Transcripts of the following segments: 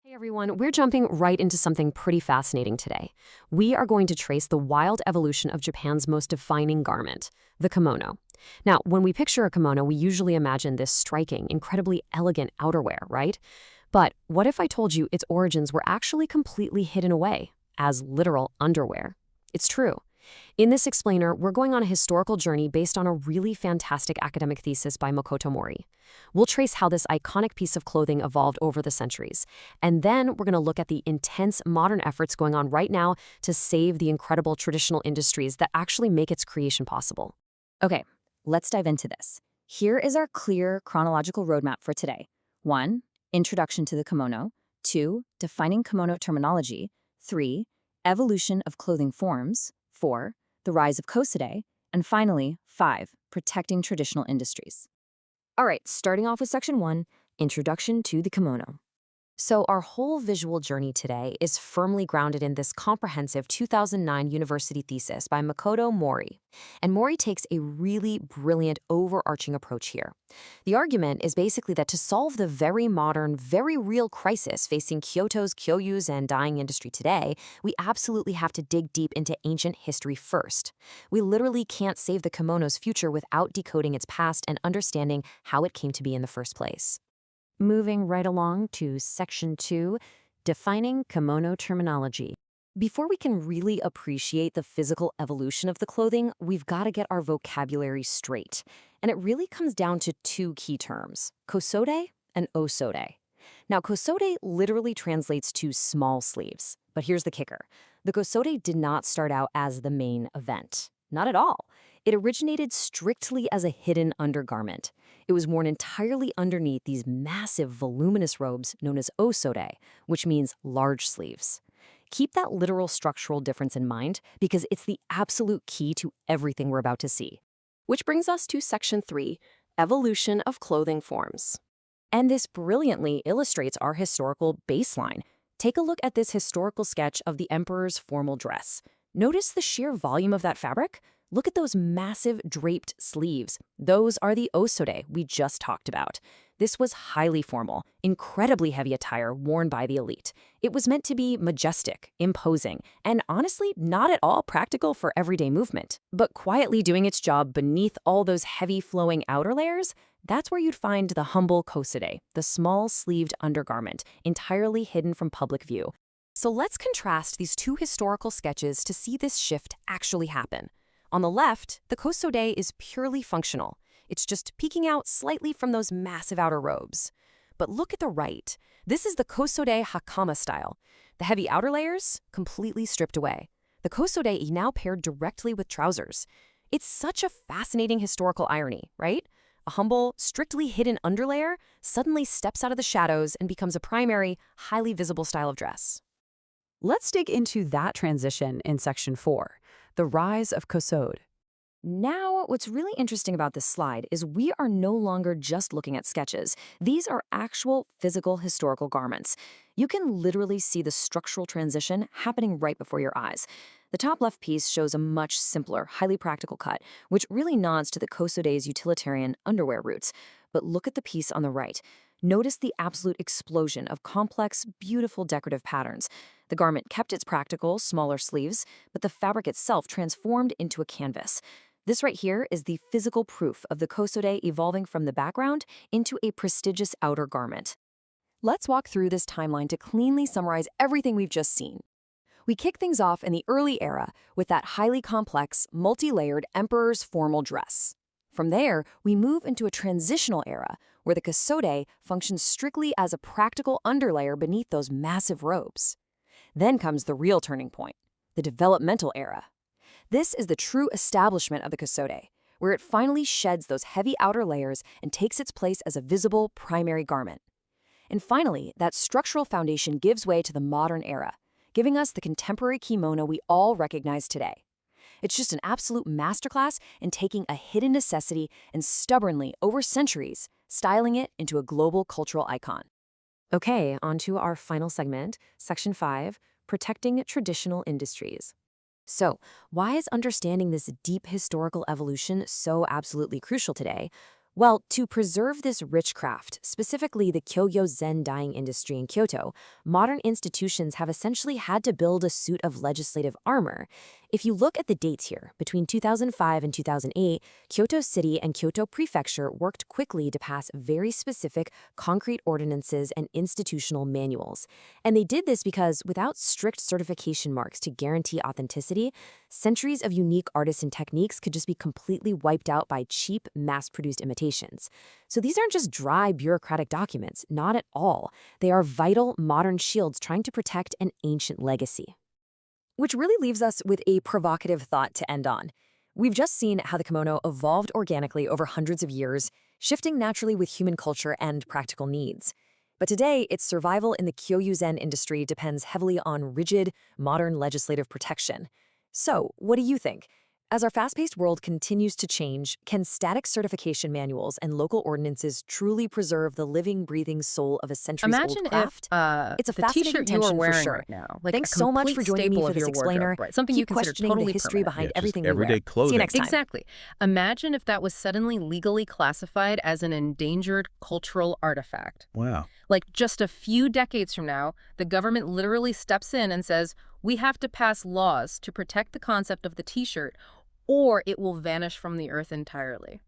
Hey everyone, we're jumping right into something pretty fascinating today. We are going to trace the wild evolution of Japan's most defining garment, the kimono. Now, when we picture a kimono, we usually imagine this striking, incredibly elegant outerwear, right? But what if I told you its origins were actually completely hidden away, as literal underwear? It's true. In this explainer, we're going on a historical journey based on a really fantastic academic thesis by Makoto Mori. We'll trace how this iconic piece of clothing evolved over the centuries. And then we're going to look at the intense modern efforts going on right now to save the incredible traditional industries that actually make its creation possible. Okay, let's dive into this. Here is our clear chronological roadmap for today. 1. Introduction to the kimono. 2. Defining kimono terminology. 3. Evolution of clothing forms. 4. The rise of kosode. And finally, 5. Protecting traditional industries. All right, starting off with Section 1, Introduction to the Kimono. So our whole visual journey today is firmly grounded in this comprehensive 2009 university thesis by Makoto Mori. And Mori takes a really brilliant overarching approach here. The argument is basically that to solve the very modern, very real crisis facing Kyoto's Kyo-Yuzen dyeing industry today, we absolutely have to dig deep into ancient history first. We literally can't save the kimono's future without decoding its past and understanding how it came to be in the first place. Moving right along to Section 2, Defining Kimono Terminology. Before we can really appreciate the physical evolution of the clothing, we've got to get our vocabulary straight. And it really comes down to two key terms, kosode and osode. Now, kosode literally translates to small sleeves. But here's the kicker. The kosode did not start out as the main event. Not at all. It originated strictly as a hidden undergarment. It was worn entirely underneath these massive, voluminous robes known as osode, which means large sleeves. Keep that literal structural difference in mind because it's the absolute key to everything we're about to see. Which brings us to Section 3, Evolution of Clothing Forms. And this brilliantly illustrates our historical baseline. Take a look at this historical sketch of the emperor's formal dress. Notice the sheer volume of that fabric? Look at those massive draped sleeves. Those are the osode we just talked about. This was highly formal, incredibly heavy attire worn by the elite. It was meant to be majestic, imposing, and honestly not at all practical for everyday movement. But quietly doing its job beneath all those heavy flowing outer layers, that's where you'd find the humble kosode, the small sleeved undergarment, entirely hidden from public view. So let's contrast these two historical sketches to see this shift actually happen. On the left, the kosode is purely functional. It's just peeking out slightly from those massive outer robes. But look at the right. This is the kosode hakama style. The heavy outer layers, completely stripped away. The kosode is now paired directly with trousers. It's such a fascinating historical irony, right? A humble, strictly hidden underlayer suddenly steps out of the shadows and becomes a primary, highly visible style of dress. Let's dig into that transition in Section 4, the rise of kosode. Now, what's really interesting about this slide is we are no longer just looking at sketches. These are actual physical historical garments. You can literally see the structural transition happening right before your eyes. The top left piece shows a much simpler, highly practical cut, which really nods to the kosode's utilitarian underwear roots. But look at the piece on the right. Notice the absolute explosion of complex, beautiful decorative patterns. The garment kept its practical, smaller sleeves, but the fabric itself transformed into a canvas. This right here is the physical proof of the kosode evolving from the background into a prestigious outer garment. Let's walk through this timeline to cleanly summarize everything we've just seen. We kick things off in the early era with that highly complex, multi-layered emperor's formal dress. From there, we move into a transitional era where the kosode functions strictly as a practical underlayer beneath those massive robes. Then comes the real turning point, the developmental era. This is the true establishment of the kosode, where it finally sheds those heavy outer layers and takes its place as a visible primary garment. And finally, that structural foundation gives way to the modern era, giving us the contemporary kimono we all recognize today. It's just an absolute masterclass in taking a hidden necessity and stubbornly, over centuries, styling it into a global cultural icon. Okay, on to our final segment, Section 5, Protecting Traditional Industries. So, why is understanding this deep historical evolution so absolutely crucial today? Well, to preserve this rich craft, specifically the Kyo-Yuzen dyeing industry in Kyoto, modern institutions have essentially had to build a suit of legislative armor. If you look at the dates here, between 2005 and 2008, Kyoto City and Kyoto Prefecture worked quickly to pass very specific concrete ordinances and institutional manuals. And they did this because without strict certification marks to guarantee authenticity, centuries of unique artisan techniques could just be completely wiped out by cheap, mass-produced imitations. So these aren't just dry bureaucratic documents, not at all. They are vital modern shields trying to protect an ancient legacy. Which really leaves us with a provocative thought to end on. We've just seen how the kimono evolved organically over hundreds of years, shifting naturally with human culture and practical needs. But today, its survival in the Kyo-Yuzen industry depends heavily on rigid, modern legislative protection. So, what do you think? As our fast-paced world continues to change, can static certification manuals and local ordinances truly preserve the living, breathing soul of a centuries-old craft? It's a fascinating tension for sure. Right now, like Thanks so much for joining me for this explainer. Right. Something Keep you consider questioning totally the history permanent. behind Yeah, everything everyday we wear. clothing. See you next time. Exactly. Imagine if that was suddenly legally classified as an endangered cultural artifact. Wow. Like just a few decades from now, the government literally steps in and says, we have to pass laws to protect the concept of the t-shirt, or it will vanish from the earth entirely.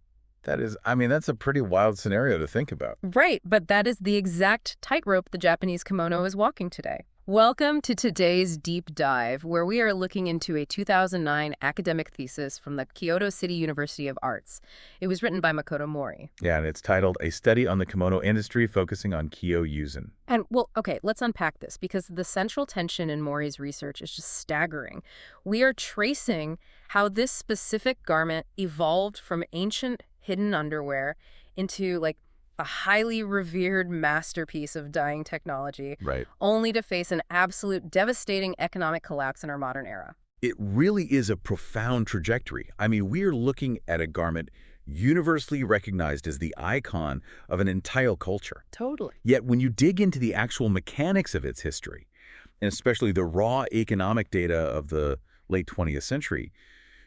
That's a pretty wild scenario to think about. Right, but that is the exact tightrope the Japanese kimono is walking today. Welcome to today's deep dive, where we are looking into a 2009 academic thesis from the Kyoto City University of Arts. It was written by Makoto Mori. Yeah, and it's titled A Study on the Kimono Industry Focusing on Kyo-Yuzen. And, well, okay, let's unpack this, because the central tension in Mori's research is just staggering. We are tracing how this specific garment evolved from ancient hidden underwear into, like, a highly revered masterpiece of dyeing technology, Right. only to face an absolute devastating economic collapse in our modern era. It really is a profound trajectory. We are looking at a garment universally recognized as the icon of an entire culture. Totally. Yet when you dig into the actual mechanics of its history, and especially the raw economic data of the late 20th century,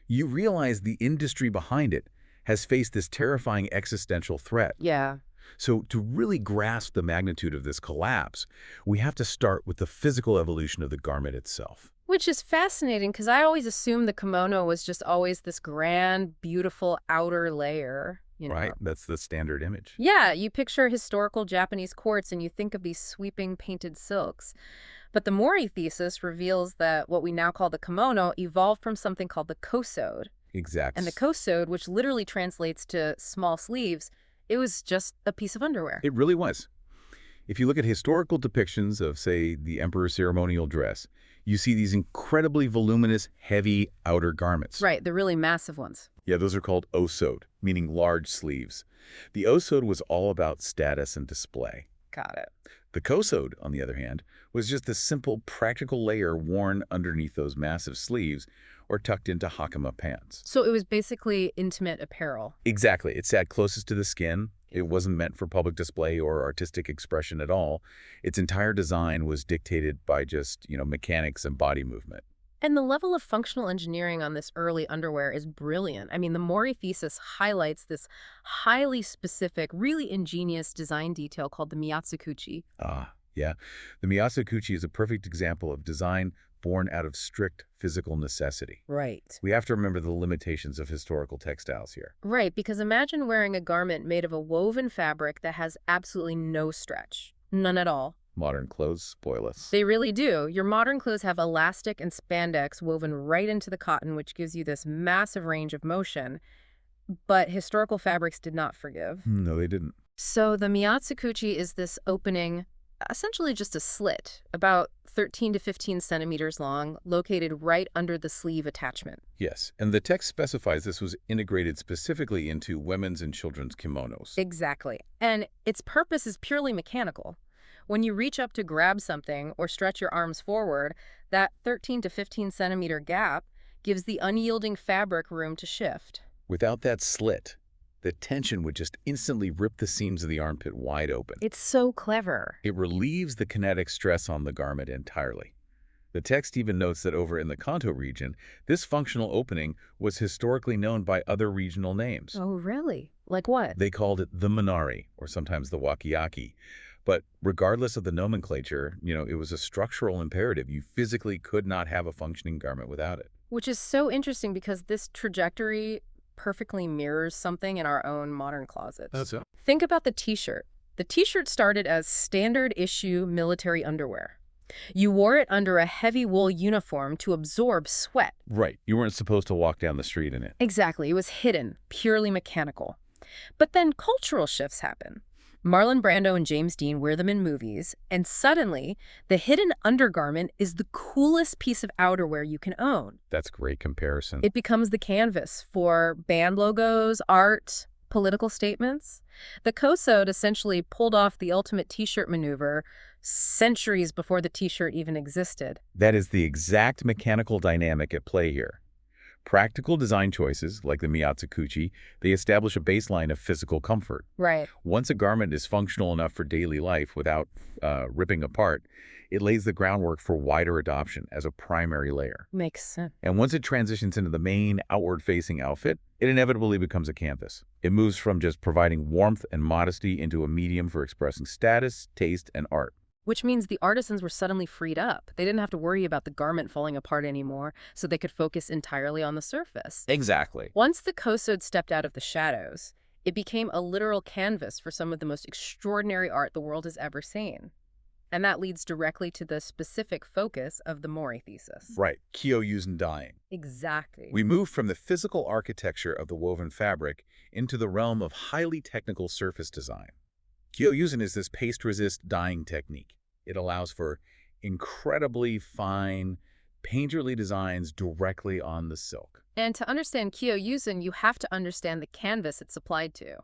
you realize the industry behind it has faced this terrifying existential threat. Yeah. So to really grasp the magnitude of this collapse, we have to start with the physical evolution of the garment itself. Which is fascinating, because I always assumed the kimono was just always this grand, beautiful outer layer. You know? Right? That's the standard image. Yeah, you picture historical Japanese courts and you think of these sweeping painted silks. But the Mori thesis reveals that what we now call the kimono evolved from something called the kosode. Exactly. And the kosode, which literally translates to small sleeves, it was just a piece of underwear. It really was. If you look at historical depictions of, say, the emperor's ceremonial dress, you see these incredibly voluminous, heavy outer garments. Right, the really massive ones. Yeah, those are called osode, meaning large sleeves. The osode was all about status and display. Got it. The kosode, on the other hand, was just a simple, practical layer worn underneath those massive sleeves or tucked into hakama pants. So it was basically intimate apparel. Exactly. It sat closest to the skin. It wasn't meant for public display or artistic expression at all. Its entire design was dictated by just, mechanics and body movement. And the level of functional engineering on this early underwear is brilliant. The Mori thesis highlights this highly specific, really ingenious design detail called the miyatsukuchi. Yeah. The miyatsukuchi is a perfect example of design born out of strict physical necessity. Right. We have to remember the limitations of historical textiles here. Right, because imagine wearing a garment made of a woven fabric that has absolutely no stretch. None at all. Modern clothes spoil us. They really do. Your modern clothes have elastic and spandex woven right into the cotton, which gives you this massive range of motion. But historical fabrics did not forgive. No, they didn't. So the miyatsukuchi is this opening, essentially just a slit, about 13 to 15 centimeters long, located right under the sleeve attachment. Yes, and the text specifies this was integrated specifically into women's and children's kimonos. Exactly. And its purpose is purely mechanical. When you reach up to grab something or stretch your arms forward, that 13 to 15 centimeter gap gives the unyielding fabric room to shift. Without that slit, the tension would just instantly rip the seams of the armpit wide open. It's so clever. It relieves the kinetic stress on the garment entirely. The text even notes that over in the Kanto region, this functional opening was historically known by other regional names. Oh, really? Like what? They called it the minari, or sometimes the wakiaki. But regardless of the nomenclature, it was a structural imperative. You physically could not have a functioning garment without it. Which is so interesting because this trajectory perfectly mirrors something in our own modern closets. That's it. Think about the t-shirt. The t-shirt started as standard issue military underwear. You wore it under a heavy wool uniform to absorb sweat. Right. You weren't supposed to walk down the street in it. Exactly. It was hidden, purely mechanical. But then cultural shifts happen. Marlon Brando and James Dean wear them in movies, and suddenly, the hidden undergarment is the coolest piece of outerwear you can own. That's a great comparison. It becomes the canvas for band logos, art, political statements. The Kosode essentially pulled off the ultimate t-shirt maneuver centuries before the t-shirt even existed. That is the exact mechanical dynamic at play here. Practical design choices, like the Miyatsukuchi, they establish a baseline of physical comfort. Right. Once a garment is functional enough for daily life without ripping apart, it lays the groundwork for wider adoption as a primary layer. Makes sense. And once it transitions into the main outward-facing outfit, it inevitably becomes a canvas. It moves from just providing warmth and modesty into a medium for expressing status, taste, and art. Which means the artisans were suddenly freed up. They didn't have to worry about the garment falling apart anymore, so they could focus entirely on the surface. Exactly. Once the Kosode stepped out of the shadows, it became a literal canvas for some of the most extraordinary art the world has ever seen. And that leads directly to the specific focus of the Mori thesis. Right. Kyo-Yuzen dyeing. Exactly. We move from the physical architecture of the woven fabric into the realm of highly technical surface design. Kyo-Yuzen is this paste-resist dyeing technique. It allows for incredibly fine, painterly designs directly on the silk. And to understand Kyo-Yuzen, you have to understand the canvas it's applied to.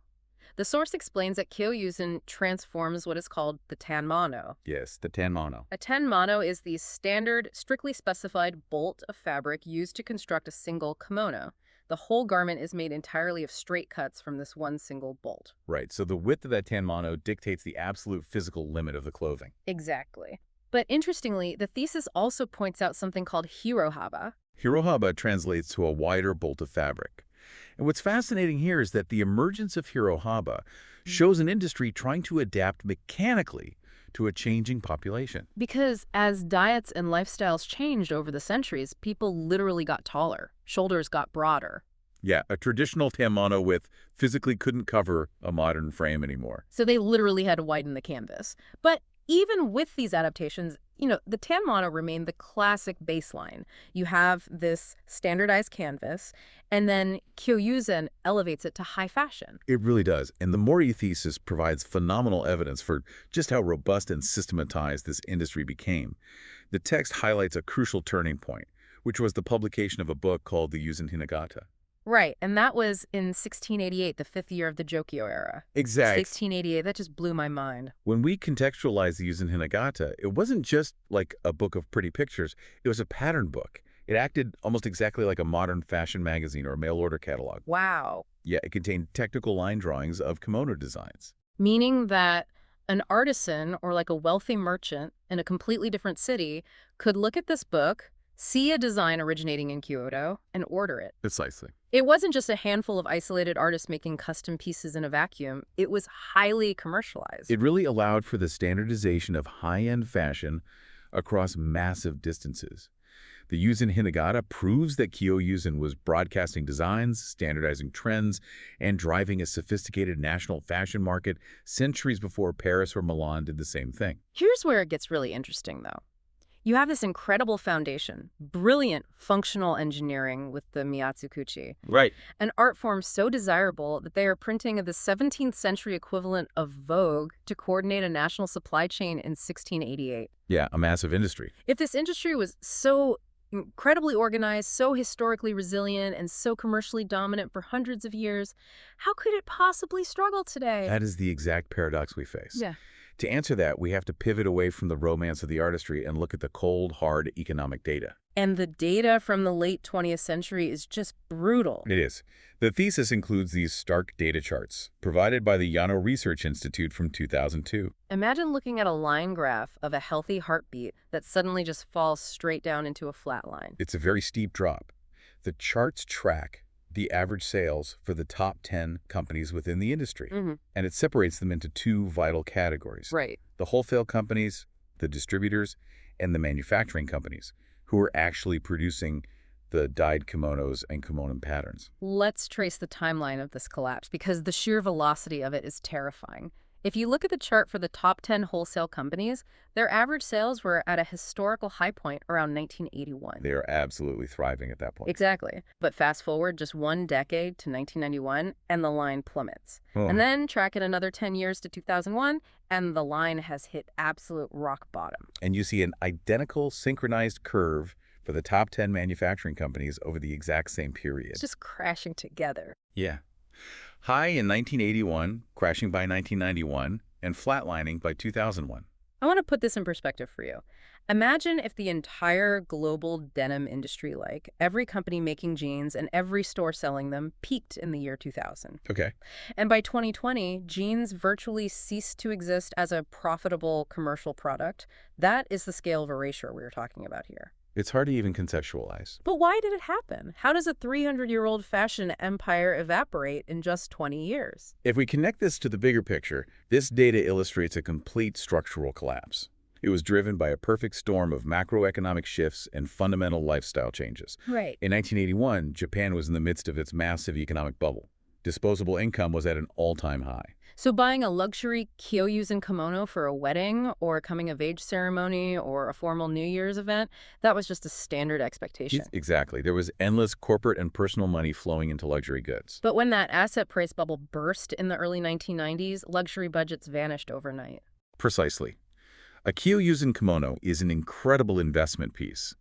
The source explains that Kyo-Yuzen transforms what is called the tanmano. Yes, the tanmano. A tanmano is the standard, strictly specified bolt of fabric used to construct a single kimono. The whole garment is made entirely of straight cuts from this one single bolt. Right, so the width of that tanmano dictates the absolute physical limit of the clothing. Exactly. But interestingly, the thesis also points out something called hirohaba. Hirohaba translates to a wider bolt of fabric. And what's fascinating here is that the emergence of hirohaba shows an industry trying to adapt mechanically to a changing population. Because as diets and lifestyles changed over the centuries, people literally got taller. Shoulders got broader. Yeah, a traditional tanmano width physically couldn't cover a modern frame anymore. So they literally had to widen the canvas. But even with these adaptations, the tanmano remained the classic baseline. You have this standardized canvas, and then Kyo-Yuzen elevates it to high fashion. It really does. And the Mori thesis provides phenomenal evidence for just how robust and systematized this industry became. The text highlights a crucial turning point, which was the publication of a book called the Yuzen Hinagata. Right, and that was in 1688, the 5th year of the Jokyo era. Exactly. 1688, that just blew my mind. When we contextualize the Yuzen Hinagata, it wasn't just like a book of pretty pictures. It was a pattern book. It acted almost exactly like a modern fashion magazine or a mail-order catalog. Wow. Yeah, it contained technical line drawings of kimono designs. Meaning that an artisan or like a wealthy merchant in a completely different city could look at this book, see a design originating in Kyoto, and order it. Precisely. It wasn't just a handful of isolated artists making custom pieces in a vacuum. It was highly commercialized. It really allowed for the standardization of high-end fashion across massive distances. The Yuzen Hinagata proves that Kyo-Yuzen was broadcasting designs, standardizing trends, and driving a sophisticated national fashion market centuries before Paris or Milan did the same thing. Here's where it gets really interesting, though. You have this incredible foundation, brilliant functional engineering with the Miyatsukuchi. Right. An art form so desirable that they are printing the 17th century equivalent of Vogue to coordinate a national supply chain in 1688. Yeah, a massive industry. If this industry was so incredibly organized, so historically resilient, and so commercially dominant for hundreds of years, how could it possibly struggle today? That is the exact paradox we face. Yeah. To answer that, we have to pivot away from the romance of the artistry and look at the cold, hard economic data. And the data from the late 20th century is just brutal. It is. The thesis includes these stark data charts, provided by the Yano Research Institute from 2002. Imagine looking at a line graph of a healthy heartbeat that suddenly just falls straight down into a flat line. It's a very steep drop. The charts track the average sales for the top 10 companies within the industry. Mm-hmm. And it separates them into two vital categories. Right. The wholesale companies, the distributors, and the manufacturing companies, who are actually producing the dyed kimonos and kimono patterns. Let's trace the timeline of this collapse, because the sheer velocity of it is terrifying. If you look at the chart for the top 10 wholesale companies, their average sales were at a historical high point around 1981. They are absolutely thriving at that point. Exactly. But fast forward just one decade to 1991, and the line plummets. Oh. And then track it another 10 years to 2001, and the line has hit absolute rock bottom. And you see an identical synchronized curve for the top 10 manufacturing companies over the exact same period. It's just crashing together. Yeah. High in 1981, crashing by 1991, and flatlining by 2001. I want to put this in perspective for you. Imagine if the entire global denim industry, like every company making jeans and every store selling them, peaked in the year 2000. Okay. And by 2020, jeans virtually ceased to exist as a profitable commercial product. That is the scale of erasure we were talking about here. It's hard to even conceptualize. But why did it happen? How does a 300-year-old fashion empire evaporate in just 20 years? If we connect this to the bigger picture, this data illustrates a complete structural collapse. It was driven by a perfect storm of macroeconomic shifts and fundamental lifestyle changes. Right. In 1981, Japan was in the midst of its massive economic bubble. Disposable income was at an all-time high. So buying a luxury Kyo-Yuzen kimono for a wedding or a coming-of-age ceremony or a formal New Year's event, that was just a standard expectation. Exactly. There was endless corporate and personal money flowing into luxury goods. But when that asset price bubble burst in the early 1990s, luxury budgets vanished overnight. Precisely. A Kyo-Yuzen kimono is an incredible investment piece.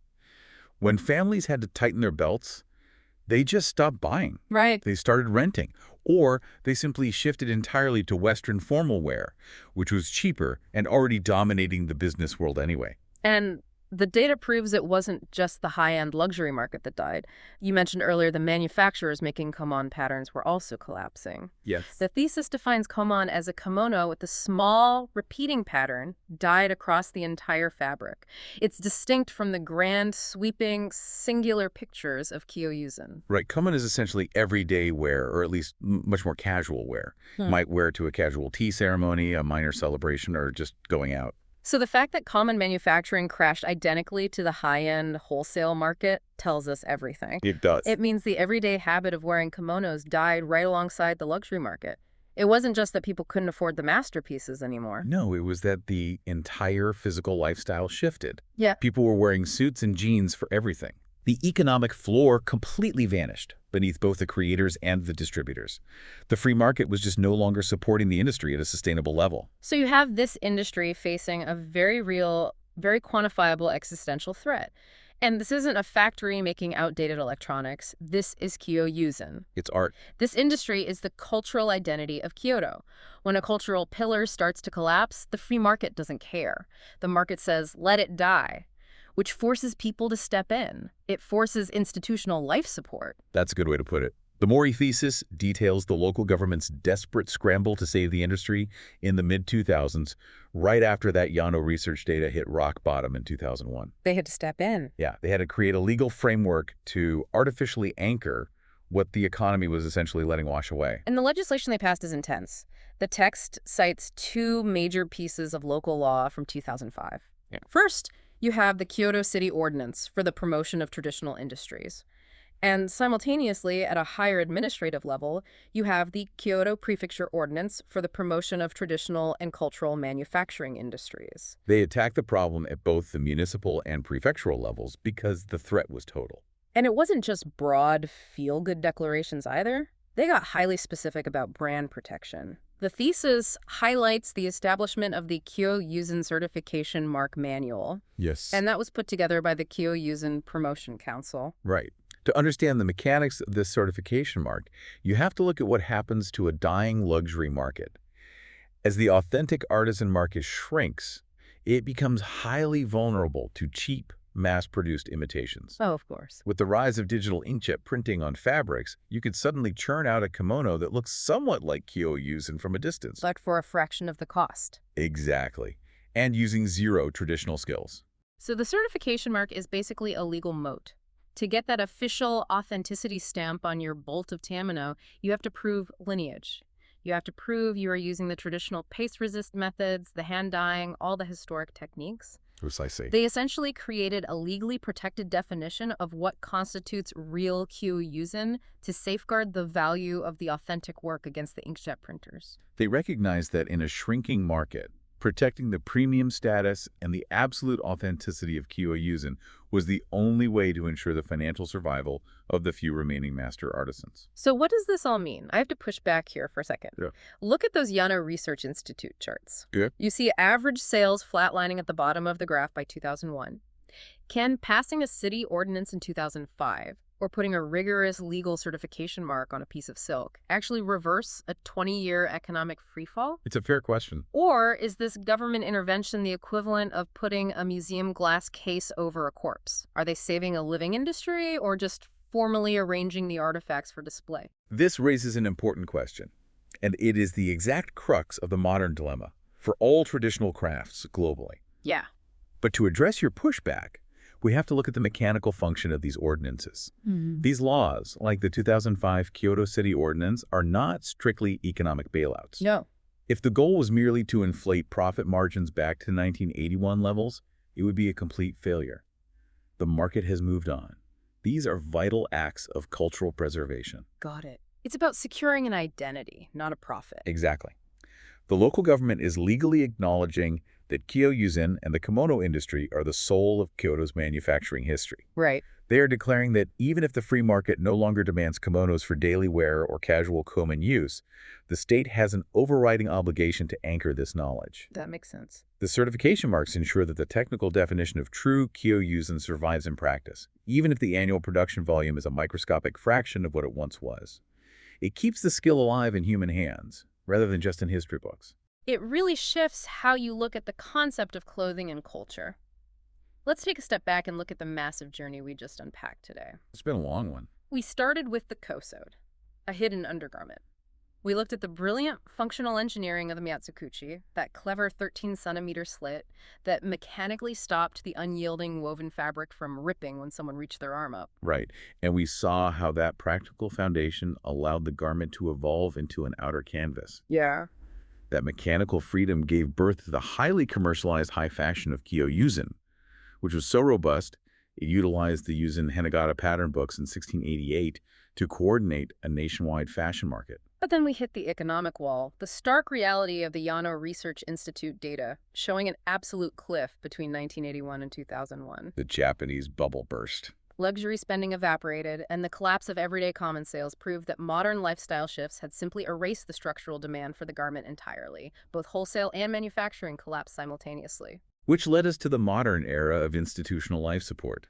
When families had to tighten their belts, they just stopped buying. Right. They started renting, or they simply shifted entirely to Western formal wear, which was cheaper and already dominating the business world anyway. And the data proves it wasn't just the high-end luxury market that died. You mentioned earlier the manufacturers making komon patterns were also collapsing. Yes. The thesis defines komon as a kimono with a small, repeating pattern dyed across the entire fabric. It's distinct from the grand, sweeping, singular pictures of Kyo-Yuzen. Right. Komon is essentially everyday wear, or at least much more casual wear. Might wear to a casual tea ceremony, a minor celebration, or just going out. So the fact that common manufacturing crashed identically to the high-end wholesale market tells us everything. It does. It means the everyday habit of wearing kimonos died right alongside the luxury market. It wasn't just that people couldn't afford the masterpieces anymore. No, it was that the entire physical lifestyle shifted. Yeah. People were wearing suits and jeans for everything. The economic floor completely vanished beneath both the creators and the distributors. The free market was just no longer supporting the industry at a sustainable level. So you have this industry facing a very real, very quantifiable existential threat. And this isn't a factory making outdated electronics. This is Kyo-Yuzen. It's art. This industry is the cultural identity of Kyoto. When a cultural pillar starts to collapse, the free market doesn't care. The market says, let it die, which forces people to step in. It forces institutional life support. That's a good way to put it. The Mori thesis details the local government's desperate scramble to save the industry in the mid-2000s, right after that Yano research data hit rock bottom in 2001. They had to step in. Yeah, they had to create a legal framework to artificially anchor what the economy was essentially letting wash away. And the legislation they passed is intense. The text cites two major pieces of local law from 2005. Yeah. First, you have the Kyoto City Ordinance for the promotion of traditional industries. And simultaneously, at a higher administrative level, you have the Kyoto Prefecture Ordinance for the promotion of traditional and cultural manufacturing industries. They attacked the problem at both the municipal and prefectural levels because the threat was total. And it wasn't just broad, feel-good declarations either. They got highly specific about brand protection. The thesis highlights the establishment of the Kyo-Yuzen Certification Mark Manual. Yes. And that was put together by the Kyo-Yuzen Promotion Council. Right. To understand the mechanics of this certification mark, you have to look at what happens to a dying luxury market. As the authentic artisan market shrinks, it becomes highly vulnerable to cheap, mass-produced imitations. Oh, of course. With the rise of digital inkjet printing on fabrics, you could suddenly churn out a kimono that looks somewhat like Kyo-Yuzen from a distance. But for a fraction of the cost. Exactly. And using zero traditional skills. So the certification mark is basically a legal moat. To get that official authenticity stamp on your bolt of Tamino, you have to prove lineage. You have to prove you are using the traditional paste-resist methods, the hand-dyeing, all the historic techniques. Precisely. They essentially created a legally protected definition of what constitutes real Kyo-Yuzen to safeguard the value of the authentic work against the inkjet printers. They recognized that in a shrinking market, protecting the premium status and the absolute authenticity of Kyo-Yuzen was the only way to ensure the financial survival of the few remaining master artisans. So what does this all mean? I have to push back here for a second. Yeah. Look at those Yano Research Institute charts. Yeah. You see average sales flatlining at the bottom of the graph by 2001. Can passing a city ordinance in 2005 or putting a rigorous legal certification mark on a piece of silk actually reverse a 20-year economic freefall? It's a fair question. Or is this government intervention the equivalent of putting a museum glass case over a corpse? Are they saving a living industry or just formally arranging the artifacts for display? This raises an important question, and it is the exact crux of the modern dilemma for all traditional crafts globally. Yeah. But to address your pushback, we have to look at the mechanical function of these ordinances. These laws, like the 2005 Kyoto City Ordinance, are not strictly economic bailouts. No. If the goal was merely to inflate profit margins back to 1981 levels, it would be a complete failure. The market has moved on. These are vital acts of cultural preservation. Got it. It's about securing an identity, not a profit. Exactly. The local government is legally acknowledging that Kyo-Yuzen and the kimono industry are the soul of Kyoto's manufacturing history. Right. They are declaring that even if the free market no longer demands kimonos for daily wear or casual common use, the state has an overriding obligation to anchor this knowledge. That makes sense. The certification marks ensure that the technical definition of true Kyo-Yuzen survives in practice, even if the annual production volume is a microscopic fraction of what it once was. It keeps the skill alive in human hands, rather than just in history books. It really shifts how you look at the concept of clothing and culture. Let's take a step back and look at the massive journey we just unpacked today. It's been a long one. We started with the kosode, a hidden undergarment. We looked at the brilliant functional engineering of the Miyatsukuchi, that clever 13-centimeter slit that mechanically stopped the unyielding woven fabric from ripping when someone reached their arm up. Right. And we saw how that practical foundation allowed the garment to evolve into an outer canvas. Yeah. That mechanical freedom gave birth to the highly commercialized high fashion of Kyo-Yuzen, which was so robust, it utilized the Yuzen Henagata pattern books in 1688 to coordinate a nationwide fashion market. But then we hit the economic wall, the stark reality of the Yano Research Institute data, showing an absolute cliff between 1981 and 2001. The Japanese bubble burst. Luxury spending evaporated, and the collapse of everyday common sales proved that modern lifestyle shifts had simply erased the structural demand for the garment entirely. Both wholesale and manufacturing collapsed simultaneously. Which led us to the modern era of institutional life support.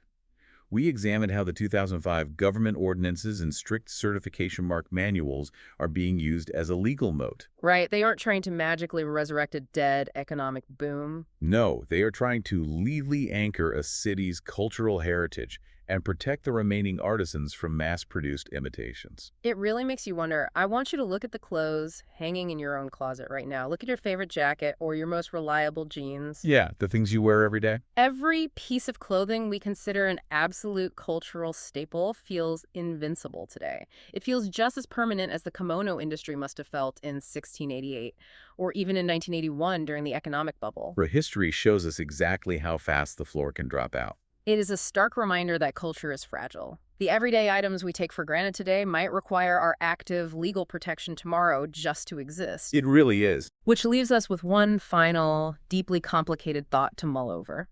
We examined how the 2005 government ordinances and strict certification mark manuals are being used as a legal moat. Right, they aren't trying to magically resurrect a dead economic boom. No, they are trying to legally anchor a city's cultural heritage and protect the remaining artisans from mass-produced imitations. It really makes you wonder. I want you to look at the clothes hanging in your own closet right now. Look at your favorite jacket or your most reliable jeans. Yeah, the things you wear every day. Every piece of clothing we consider an absolute cultural staple feels invincible today. It feels just as permanent as the kimono industry must have felt in 1688 or even in 1981 during the economic bubble. Where history shows us exactly how fast the floor can drop out. It is a stark reminder that culture is fragile. The everyday items we take for granted today might require our active legal protection tomorrow just to exist. It really is. Which leaves us with one final, deeply complicated thought to mull over.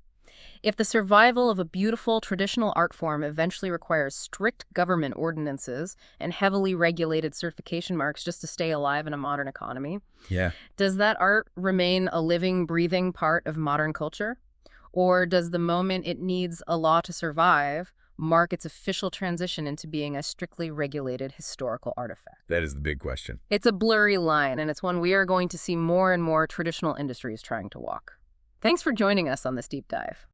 If the survival of a beautiful traditional art form eventually requires strict government ordinances and heavily regulated certification marks just to stay alive in a modern economy, does that art remain a living, breathing part of modern culture? Or does the moment it needs a law to survive mark its official transition into being a strictly regulated historical artifact? That is the big question. It's a blurry line, and it's one we are going to see more and more traditional industries trying to walk. Thanks for joining us on this deep dive.